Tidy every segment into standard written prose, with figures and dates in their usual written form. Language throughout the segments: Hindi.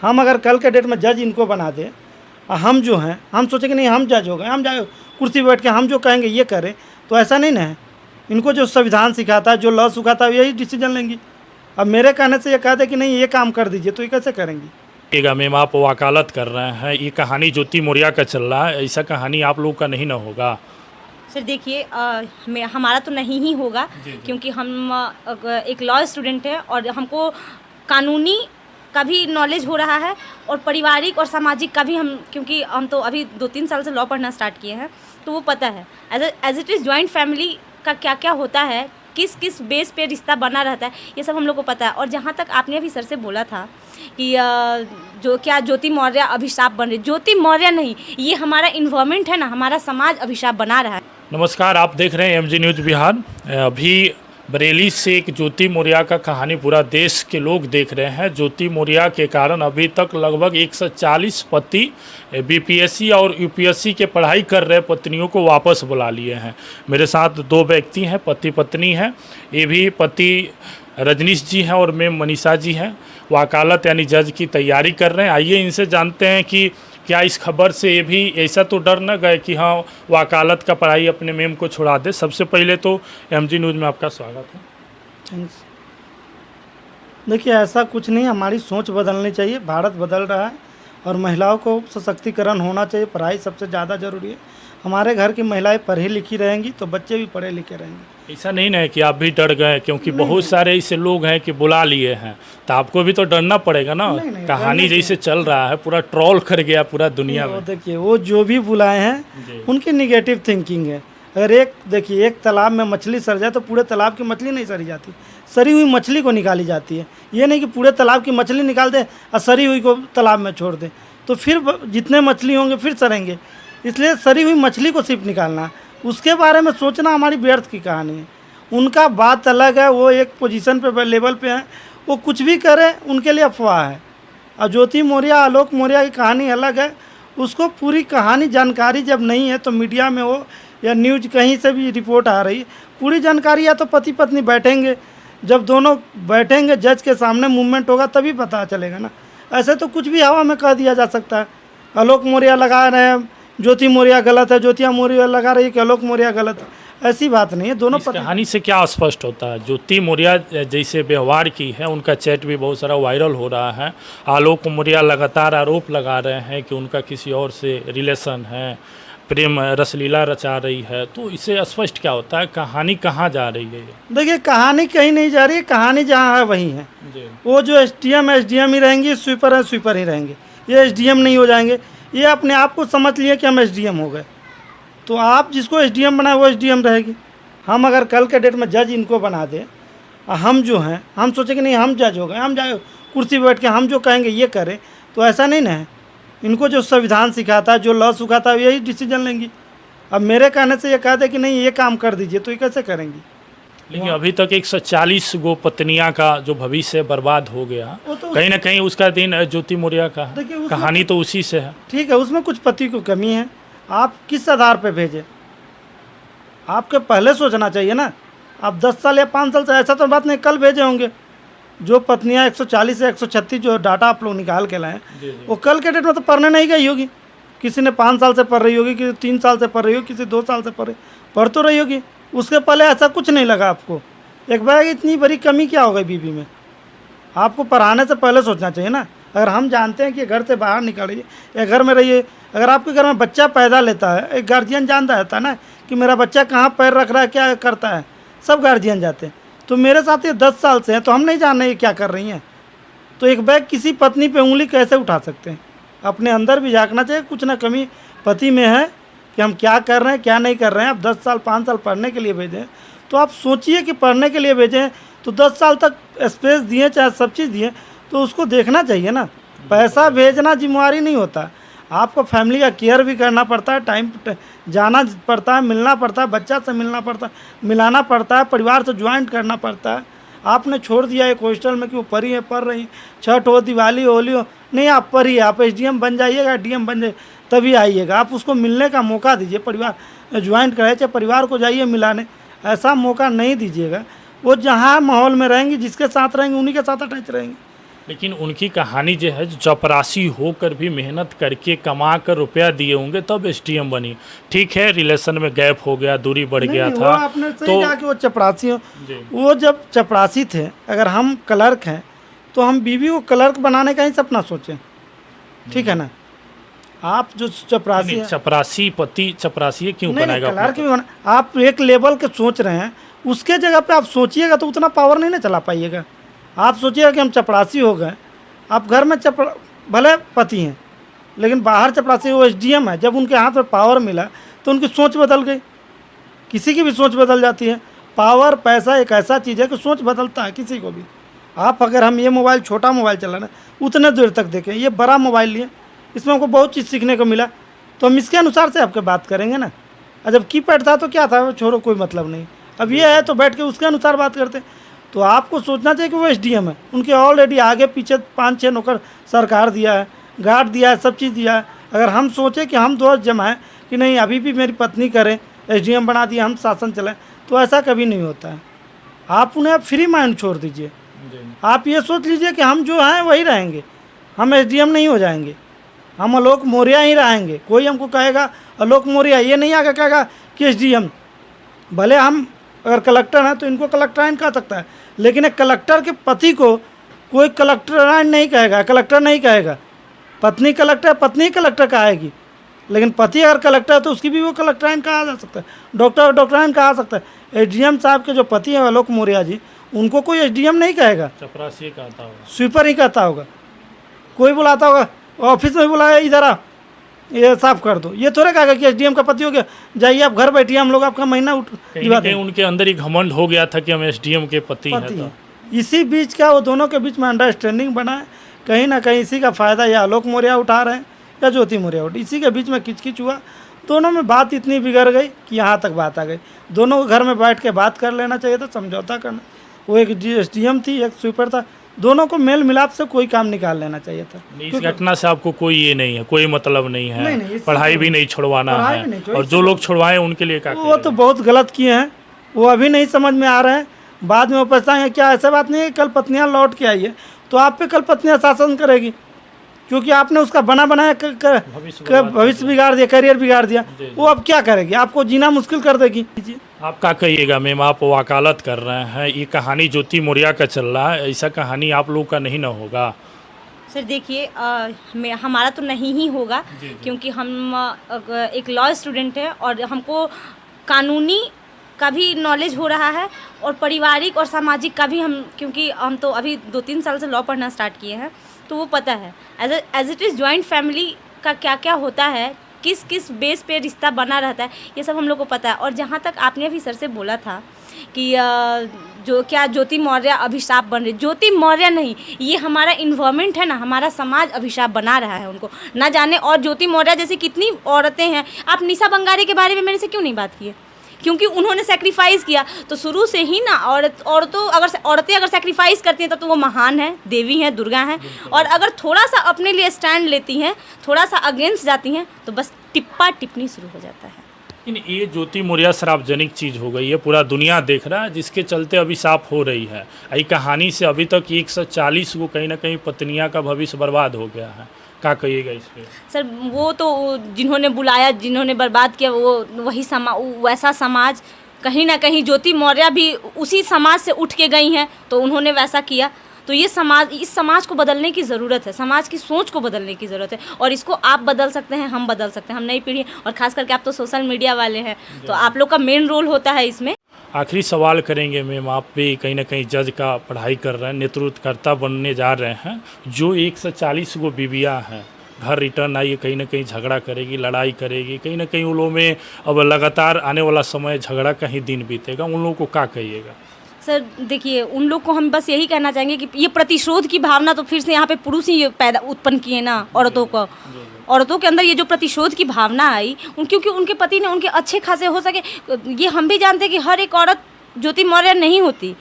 हम अगर कल के डेट में जज इनको बना दें और हम जो हैं हम सोचेंगे नहीं हम जज हो गए, हम जाए कुर्सी पर बैठ के हम जो कहेंगे ये करें, तो ऐसा नहीं ना है। इनको जो संविधान सिखाता है, जो लॉ सिखाता है, यही डिसीजन लेंगी। अब मेरे कहने से ये कह दे कि नहीं ये काम कर दीजिए, तो ये कैसे करेंगी। मैम आप वकालत कर रहे हैं, ये कहानी ज्योति मौर्य का चल रहा है, ऐसा कहानी आप लोग का नहीं ना होगा? सर देखिए, हमारा तो नहीं ही होगा क्योंकि हम एक लॉ स्टूडेंट हैं और हमको कानूनी का भी नॉलेज हो रहा है और पारिवारिक और सामाजिक का भी क्योंकि हम तो अभी 2-3 साल से लॉ पढ़ना स्टार्ट किए हैं, तो वो पता है as it is joint family का क्या क्या होता है, किस किस बेस पे रिश्ता बना रहता है, ये सब हम लोग को पता है। और जहाँ तक आपने अभी सर से बोला था कि जो क्या ज्योति मौर्य अभिशाप बन रही, ज्योति मौर्य नहीं, ये हमारा इन्वायरमेंट है ना, हमारा समाज अभिशाप बना रहा है। नमस्कार, आप देख रहे हैं MG न्यूज़ बिहार। अभी बरेली से एक ज्योति मौर्य का कहानी पूरा देश के लोग देख रहे हैं। ज्योति मौर्य के कारण अभी तक लगभग 140 पति BPSC और UPSC के पढ़ाई कर रहे पत्नियों को वापस बुला लिए हैं। मेरे साथ 2 व्यक्ति हैं, पति पत्नी हैं। ये भी पति रजनीश जी हैं और मैम मनीषा जी हैं, वकालत यानी जज की तैयारी कर रहे हैं। आइए इनसे जानते हैं कि क्या इस खबर से ये भी ऐसा तो डर न गए कि हाँ वकालत का पढ़ाई अपने मेम को छुड़ा दे। सबसे पहले तो MG न्यूज़ में आपका स्वागत है। थैंक्स। देखिए ऐसा कुछ नहीं, हमारी सोच बदलनी चाहिए। भारत बदल रहा है और महिलाओं को सशक्तिकरण होना चाहिए। पढ़ाई सबसे ज़्यादा ज़रूरी है। हमारे घर की महिलाएं पढ़ी लिखी रहेंगी तो बच्चे भी पढ़े लिखे रहेंगे। ऐसा नहीं ना है कि आप भी डर गए, क्योंकि बहुत सारे ऐसे लोग हैं कि बुला लिए हैं, तो आपको भी तो डरना पड़ेगा ना। नहीं, कहानी जैसे चल रहा है, पूरा ट्रोल कर गया पूरा दुनिया में। देखिए वो जो भी बुलाए हैं उनकी निगेटिव थिंकिंग है। अगर एक तालाब में मछली सर जाए तो पूरे तालाब की मछली नहीं सरी जाती, सरी हुई मछली को निकाली जाती है। ये नहीं कि पूरे तालाब की मछली निकाल दे और सरी हुई को तालाब में छोड़ दे, तो फिर जितने मछली होंगे फिर सरेंगे। इसलिए सरी हुई मछली को सिर्फ निकालना है, उसके बारे में सोचना हमारी व्यर्थ की कहानी है। उनका बात अलग है, वो एक पोजीशन पे लेवल पे हैं, वो कुछ भी करें उनके लिए अफवाह है। और ज्योति मौर्य आलोक मौर्य की कहानी अलग है। उसको पूरी कहानी जानकारी जब नहीं है तो मीडिया में हो या न्यूज़ कहीं से भी रिपोर्ट आ रही है, पूरी जानकारी या तो पति पत्नी बैठेंगे, जब दोनों बैठेंगे जज के सामने मूवमेंट होगा तभी पता चलेगा ना। ऐसे तो कुछ भी हवा में कह दिया जा सकता है। आलोक मौर्य लगा रहे हैं ज्योति मौर्य गलत है, ज्योति मौर्य लगा रही है कि आलोक मौर्य गलत है, ऐसी बात नहीं है। दोनों कहानी से क्या स्पष्ट होता है? ज्योति मौर्य जैसे व्यवहार की है, उनका चैट भी बहुत सारा वायरल हो रहा है। आलोक मौर्य लगातार आरोप लगा रहे हैं कि उनका किसी और से रिलेशन है, प्रेम रसलीला रचा रही है। तो इससे स्पष्ट क्या होता है, कहानी कहाँ जा रही है? देखिए कहानी कहीं नहीं जा रही है, कहानी जहाँ है वहीं है। वो जो SDM ही रहेंगी, स्वीपर है स्वीपर ही रहेंगे, ये SDM नहीं हो जाएंगे। ये अपने आप को समझ लिए कि हम SDM हो गए, तो आप जिसको SDM बनाए वो SDM रहेगी। हम अगर कल के डेट में जज इनको बना दें और हम जो हैं हम सोचेंगे नहीं हम जज हो गए, हम जाए कुर्सी पर बैठ के हम जो कहेंगे ये करें, तो ऐसा नहीं ना है। इनको जो संविधान सिखाता है, जो लॉ सिखाता है, यही डिसीजन लेंगी। अब मेरे कहने से ये कह दे कि नहीं ये काम कर दीजिए, तो ये कैसे करेंगी। लेकिन अभी तक 140 गो पत्नियां का जो भविष्य बर्बाद हो गया, तो कहीं ना कहीं उसका दिन ज्योति मौर्य का कहानी तो उसी से है। ठीक है, उसमें कुछ पति को कमी है। आप किस आधार पे भेजें, आपके पहले सोचना चाहिए ना। आप 10 साल या 5 साल से ऐसा तो बात नहीं, कल भेजे होंगे। जो पत्नियां 140 से 136 जो डाटा आप लोग निकाल के लाएँ, वो कल के डेट में तो पढ़ने नहीं गई होगी। किसी ने 5 साल से पढ़ रही होगी, किसी 3 साल से पढ़ रही होगी, किसी 2 साल से पढ़ तो रही होगी। उसके पहले ऐसा कुछ नहीं लगा आपको। एक बार इतनी बड़ी कमी क्या हो गई बीबी में, आपको पढ़ाने से पहले सोचना चाहिए ना। अगर हम जानते हैं कि घर से बाहर निकलिए या घर में रहिए, अगर आपके घर में बच्चा पैदा लेता है, एक गार्जियन जानता रहता ना कि मेरा बच्चा कहाँ पैर रख रहा है, क्या करता है, सब गार्जियन जाते हैं। तो मेरे साथ ये 10 साल से हैं, तो हम नहीं जान रहे ये क्या कर रही हैं। तो एक बैग किसी पत्नी पे उंगली कैसे उठा सकते हैं। अपने अंदर भी झाँकना चाहिए, कुछ ना कमी पति में है कि हम क्या कर रहे हैं क्या नहीं कर रहे हैं। आप 10 साल 5 साल पढ़ने के लिए भेजें, तो आप सोचिए कि पढ़ने के लिए भेजें तो 10 साल तक स्पेस दिए, चाहे सब चीज़ दिए, तो उसको देखना चाहिए ना। पैसा भेजना जिम्मेवारी नहीं होता, आपको फैमिली का केयर भी करना पड़ता है, टाइम जाना पड़ता है, मिलना पड़ता है, बच्चा से मिलना पड़ता है, मिलाना पड़ता है, परिवार से ज्वाइंट करना पड़ता है। आपने छोड़ दिया एक हॉस्टल में कि वो पढ़ी है, पढ़ रही, छठ हो, दिवाली होली हो, नहीं आप पढ़िए, आप SDM बन जाइएगा, DM बन जाइए, तभी आइएगा। आप उसको मिलने का मौका दीजिए, परिवार ज्वाइंट कराए, चाहे परिवार को जाइए मिलाने, ऐसा मौका नहीं दीजिएगा। वो जहाँ माहौल में रहेंगी, जिसके साथ रहेंगे उन्हीं के साथ अटैच रहेंगी। लेकिन उनकी कहानी जो है, जो चपरासी होकर भी मेहनत करके कमा कर रुपया दिए होंगे तब एसडीएम बनी। ठीक है, रिलेशन में गैप हो गया, दूरी बढ़ गया नहीं, था, वो आपने सही कहा कि वो चपरासी हो। जी। वो जब चपरासी थे, अगर हम क्लर्क हैं तो हम बीवी को क्लर्क बनाने का ही सपना सोचें, ठीक है ना। आप जो चपरासी नहीं, हैं, चपरासी पति चपरासी क्यों नहीं बनाएगा क्लर्क अपना? भी बना, आप एक लेवल के सोच रहे हैं, उसके जगह पे आप सोचिएगा तो उतना पावर नहीं ना चला पाइएगा। आप सोचिएगा कि हम चपरासी हो गए, आप घर में भले पति हैं लेकिन बाहर चपरासी, वो एसडीएम है, जब उनके हाथ में पावर मिला तो उनकी सोच बदल गई। किसी की भी सोच बदल जाती है। पावर पैसा एक ऐसा चीज़ है कि सोच बदलता है किसी को भी। आप अगर हम ये मोबाइल, छोटा मोबाइल चलाना, उतने देर तक देखें, ये बड़ा मोबाइल लिए, इसमें हमको बहुत चीज़ सीखने को मिला, तो हम इसके अनुसार से आपके बात करेंगे ना। और जब कीपैड था तो क्या था, छोड़ो कोई मतलब नहीं। अब ये है तो बैठ के उसके अनुसार बात करते। तो आपको सोचना चाहिए कि वो एसडीएम है, उनके ऑलरेडी आगे पीछे 5-6 नौकर सरकार दिया है, गार्ड दिया है, सब चीज़ दिया है। अगर हम सोचें कि हम दोस्त जमाएं कि नहीं अभी भी मेरी पत्नी करे, एसडीएम बना दिया, हम शासन चलाएं, तो ऐसा कभी नहीं होता है। आप उन्हें फ्री माइंड छोड़ दीजिए। आप ये सोच लीजिए कि हम जो हैं वही रहेंगे, हम एसडीएम नहीं हो जाएंगे, हम आलोक मौर्य ही रहेंगे। कोई हमको कहेगा आलोक मौर्य, ये नहीं आगे कहेगा कि एसडीएम। भले हम अगर कलेक्टर हैं तो इनको कलेक्टराइन कह सकता है, लेकिन एक कलेक्टर के पति को कोई कलेक्टराइन नहीं कहेगा, कलेक्टर नहीं कहेगा। पत्नी कलेक्टर, पत्नी कलेक्टर कहेगी, लेकिन पति अगर कलेक्टर है तो उसकी भी वो कलेक्टराइन कहा जा सकता है, डॉक्टर डॉक्टराइन कहा सकता है। एसडीएम साहब के जो पति हैं आलोक मौर्य जी, उनको कोई एसडीएम नहीं कहेगा, चपरासी कहता होगा, स्वीपर ही कहता होगा। कोई बुलाता होगा, ऑफिस में बुलाया, इधर आ ये साफ कर दो, ये थोड़ा कहेगा कि एसडीएम का पति हो गया, जाइए आप घर बैठिए, हम लोग आपका महीना कहीं ना कहीं उनके अंदर एक घमंड हो गया था कि हम एसडीएम के पति हैं। तो इसी बीच का वो दोनों के बीच में अंडरस्टैंडिंग बना है। कहीं ना कहीं इसी का फ़ायदा या आलोक मौर्य उठा रहे हैं या ज्योति मौर्य उठा, इसी के बीच में किचकिच हुआ। दोनों में बात इतनी बिगड़ गई कि यहाँ तक बात आ गई। दोनों को घर में बैठ के बात कर लेना चाहिए था, समझौता करना। वो एक एसडीएम थी, एक स्वीपर था, दोनों को मेल मिलाप से कोई काम निकाल लेना चाहिए था। इस घटना से आपको कोई ये नहीं है, कोई मतलब नहीं है, नहीं, पढ़ाई भी नहीं छुड़वाना है, और जो लोग छुड़वाए उनके लिए क्या वो तो बहुत गलत किए हैं, वो अभी नहीं समझ में आ रहे हैं, बाद में वो पछताएंगे। क्या ऐसा बात नहीं है, कल पत्नियां लौट के आई है तो आप पे कल पत्नियां शासन करेगी, क्योंकि आपने उसका बना बनाया भविष्य बिगाड़ दिया, करियर बिगाड़ दिया। वो अब क्या करेगी, आपको जीना मुश्किल कर देगी। आप क्या कहिएगा मैम, आप वकालत कर रहे हैं, ये कहानी ज्योति मौर्य का चल रहा है, ऐसा कहानी आप लोग का नहीं ना होगा? सर देखिए, हमारा तो नहीं ही होगा, क्योंकि हम एक लॉ स्टूडेंट हैं और हमको कानूनी का भी नॉलेज हो रहा है और पारिवारिक और सामाजिक का भी। हम क्योंकि हम तो अभी 2-3 साल से लॉ पढ़ना स्टार्ट किए हैं, तो वो पता है as it is joint family का क्या क्या होता है, किस किस बेस पे रिश्ता बना रहता है, ये सब हम लोग को पता है। और जहाँ तक आपने अभी सर से बोला था कि जो क्या ज्योति मौर्य अभिशाप बन रही, ज्योति मौर्य नहीं, ये हमारा इन्वायरमेंट है ना, हमारा समाज अभिशाप बना रहा है उनको ना जाने। और ज्योति मौर्य जैसी कितनी औरतें हैं। आप निशा बंगारी के बारे में मेरे से क्यों नहीं बात किए? क्योंकि उन्होंने सेक्रीफाइस किया। तो शुरू से ही ना औरतें अगर सेक्रीफाइस करती हैं तो वो महान है, देवी हैं, दुर्गा हैं। और अगर थोड़ा सा अपने लिए स्टैंड लेती हैं, थोड़ा सा अगेंस्ट जाती हैं, तो बस टिप्पा टिप्पणी शुरू हो जाता है। लेकिन ये ज्योति मौर्य सार्वजनिक चीज़ हो गई है, पूरा दुनिया देख रहा है, जिसके चलते अभिशाप हो रही है। ये कहानी से अभी तक 140 को कहीं ना कहीं पत्नियां का भविष्य बर्बाद हो गया है। क्या कहिएगा इस पर? सर वो तो जिन्होंने बुलाया, जिन्होंने बर्बाद किया, वो वही वैसा समाज, कहीं ना कहीं ज्योति मौर्य भी उसी समाज से उठ के गई हैं, तो उन्होंने वैसा किया। तो ये समाज, इस समाज को बदलने की ज़रूरत है, समाज की सोच को बदलने की ज़रूरत है। और इसको आप बदल सकते हैं, हम बदल सकते हैं, हम नई पीढ़ी, और ख़ास करके आप तो सोशल मीडिया वाले हैं, तो आप लोग का मेन रोल होता है इसमें। आखिरी सवाल करेंगे मैम, आप भी कहीं ना कहीं जज का पढ़ाई कर रहे हैं, नेतृत्वकर्ता बनने जा रहे हैं। जो 140 गो बीबियाँ हैं, घर रिटर्न आई, कहीं ना कहीं झगड़ा करेगी, लड़ाई करेगी, कहीं ना कहीं उन लोगों में अब लगातार आने वाला समय झगड़ा का ही दिन बीतेगा, उन लोगों को क्या कहिएगा? सर देखिए, उन लोग को हम बस यही कहना चाहेंगे कि ये प्रतिशोध की भावना तो फिर से यहाँ पे पुरुष ही उत्पन्न किए ना, औरतों के अंदर ये जो प्रतिशोध की भावना आई, क्योंकि उनके पति ने उनके अच्छे खासे हो सके। ये हम भी जानते हैं कि हर एक औरत ज्योति मौर्य नहीं होती।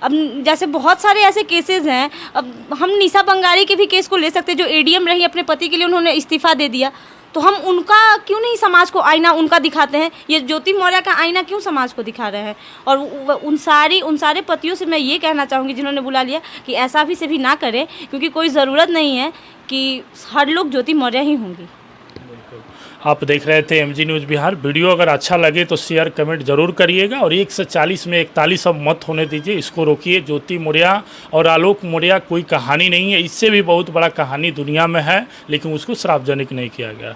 अब जैसे बहुत सारे ऐसे केसेस हैं, अब हम निशा बंगारी के भी केस को ले सकते हैं, जो एडीएम रही, अपने पति के लिए उन्होंने इस्तीफ़ा दे दिया। तो हम उनका क्यों नहीं समाज को आईना उनका दिखाते हैं? ये ज्योति मौर्य का आईना क्यों समाज को दिखा रहे हैं? और उन सारे पतियों से मैं ये कहना चाहूँगी जिन्होंने बुला लिया कि ऐसा भी से भी ना करें, क्योंकि कोई ज़रूरत नहीं है कि हर लोग ज्योति मौर्य ही होंगी। आप देख रहे थे MG न्यूज़ बिहार। वीडियो अगर अच्छा लगे तो शेयर कमेंट जरूर करिएगा और 1 से 40 में 41 अब मत होने दीजिए, इसको रोकिए। ज्योति मौर्य और आलोक मौर्य कोई कहानी नहीं है, इससे भी बहुत बड़ा कहानी दुनिया में है, लेकिन उसको सार्वजनिक नहीं किया गया।